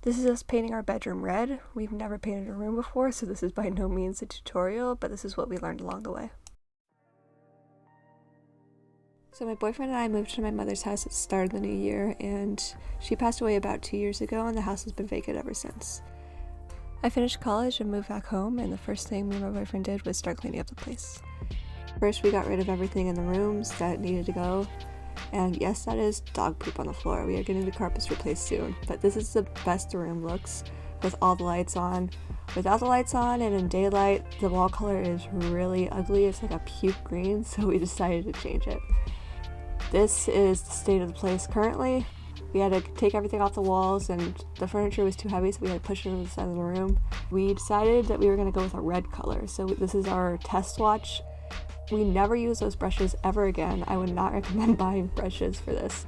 This is us painting our bedroom red. We've never painted a room before, so this is by no means a tutorial, but this is what we learned along the way. So my boyfriend and I moved to my mother's house at the start of the new year, and she passed away about 2 years ago, and the house has been vacant ever since. I finished college and moved back home, and the first thing me and my boyfriend did was start cleaning up the place. First, we got rid of everything in the rooms that needed to go, and yes, that is dog poop on the floor. We are getting the carpets replaced soon, but this is the best the room looks with all the lights on. Without the lights on and in daylight, the wall color is really ugly. It's like a puke green, so we decided to change it. This is the state of the place currently. We had to take everything off the walls, and the furniture was too heavy, so we had to push it to the side of the room. We decided that we were going to go with a red color, so this is our test swatch. We never use those brushes ever again. I would not recommend buying brushes for this.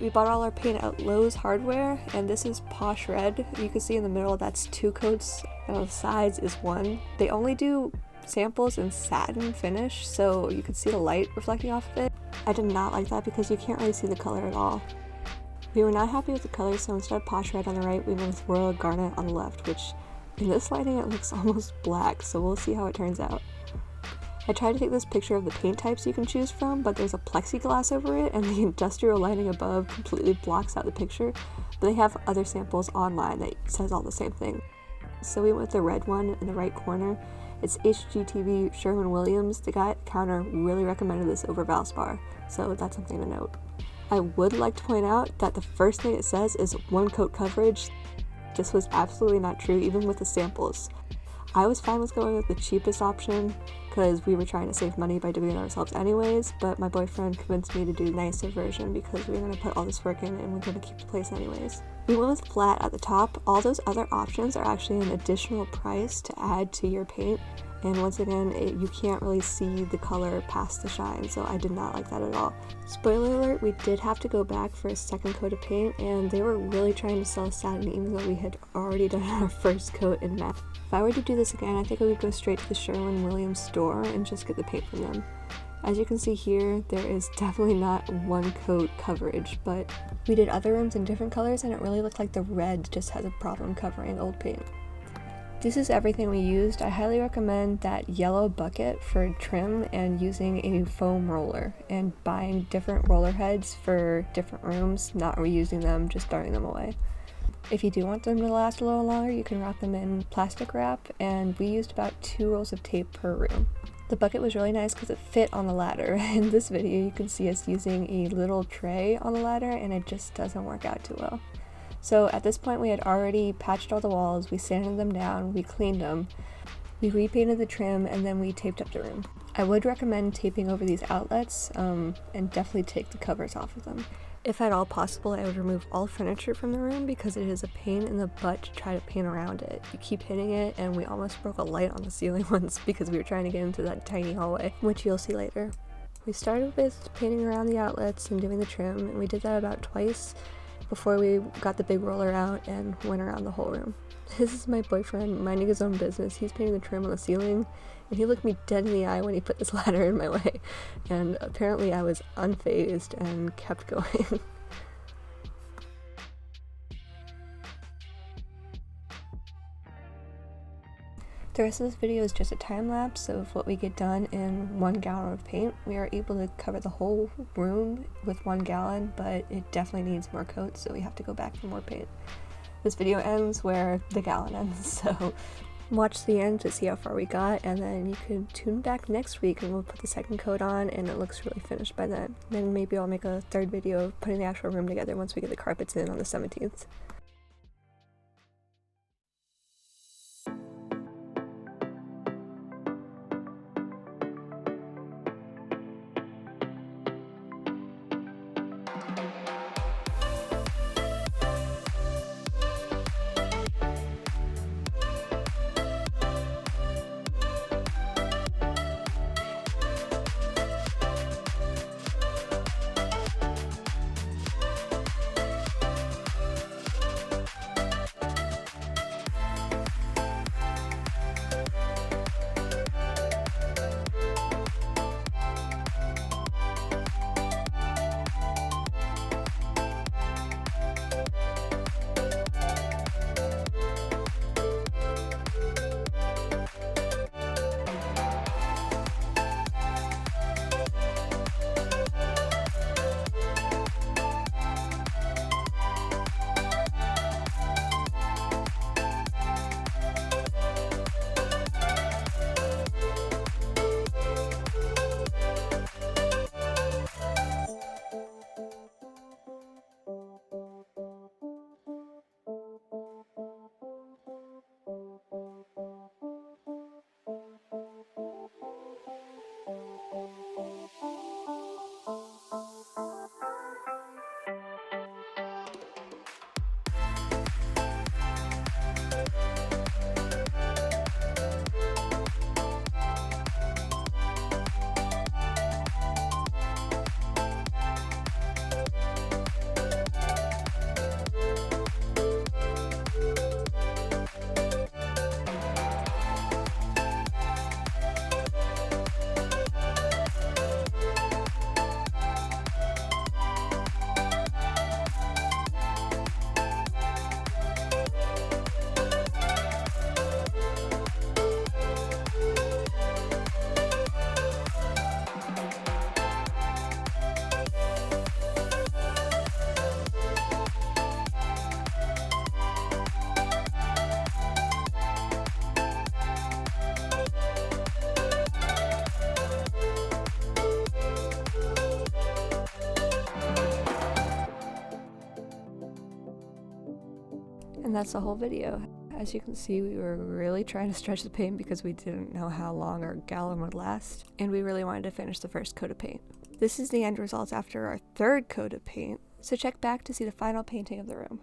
We bought all our paint at Lowe's Hardware, and this is Posh Red. You can see in the middle that's 2 coats, and on the sides is 1. They only do samples in satin finish, so you can see the light reflecting off of it. I did not like that because you can't really see the color at all. We were not happy with the color, so instead of Posh Red on the right, we went with Royal Garnet on the left, which in this lighting it looks almost black, so we'll see how it turns out. I tried to take this picture of the paint types you can choose from, but there's a plexiglass over it, and the industrial lighting above completely blocks out the picture, but they have other samples online that says all the same thing. So we went with the red one in the right corner. It's HGTV Sherwin-Williams. The guy at the counter really recommended this over Valspar, so that's something to note. I would like to point out that the first thing it says is 1 coat coverage. This was absolutely not true, even with the samples. I was fine with going with the cheapest option because we were trying to save money by doing it ourselves anyways, but my boyfriend convinced me to do the nicer version because we were going to put all this work in and we're going to keep the place anyways. We went with flat at the top. All those other options are actually an additional price to add to your paint, and once again, you can't really see the color past the shine, so I did not like that at all. Spoiler alert, we did have to go back for a second coat of paint, and they were really trying to sell satin even though we had already done our first coat in matte. If I were to do this again, I think I would go straight to the Sherwin-Williams store and just get the paint from them. As you can see here, there is definitely not 1 coat coverage, but we did other rooms in different colors and it really looked like the red just has a problem covering old paint. This is everything we used. I highly recommend that yellow bucket for trim and using a foam roller and buying different roller heads for different rooms, not reusing them, just throwing them away. If you do want them to last a little longer, you can wrap them in plastic wrap, and we used about 2 rolls of tape per room. The bucket was really nice because it fit on the ladder. In this video, you can see us using a little tray on the ladder, and it just doesn't work out too well. So at this point, we had already patched all the walls, we sanded them down, we cleaned them, we repainted the trim, and then we taped up the room. I would recommend taping over these outlets, and definitely take the covers off of them. If at all possible, I would remove all furniture from the room because it is a pain in the butt to try to paint around it. You keep hitting it, and we almost broke a light on the ceiling once because we were trying to get into that tiny hallway, which you'll see later. We started with painting around the outlets and doing the trim, and we did that about twice before we got the big roller out and went around the whole room. This is my boyfriend minding his own business. He's painting the trim on the ceiling, and he looked me dead in the eye when he put this ladder in my way, and apparently I was unfazed and kept going. The rest of this video is just a time lapse of what we get done in 1 gallon of paint. We are able to cover the whole room with 1 gallon, but it definitely needs more coats, so we have to go back for more paint. This video ends where the gallon ends, so watch the end to see how far we got, and then you can tune back next week and we'll put the second coat on and it looks really finished by then. Then maybe I'll make a third video of putting the actual room together once we get the carpets in on the 17th. And that's the whole video. As you can see, we were really trying to stretch the paint because we didn't know how long our gallon would last, and we really wanted to finish the first coat of paint. This is the end result after our third coat of paint, so check back to see the final painting of the room.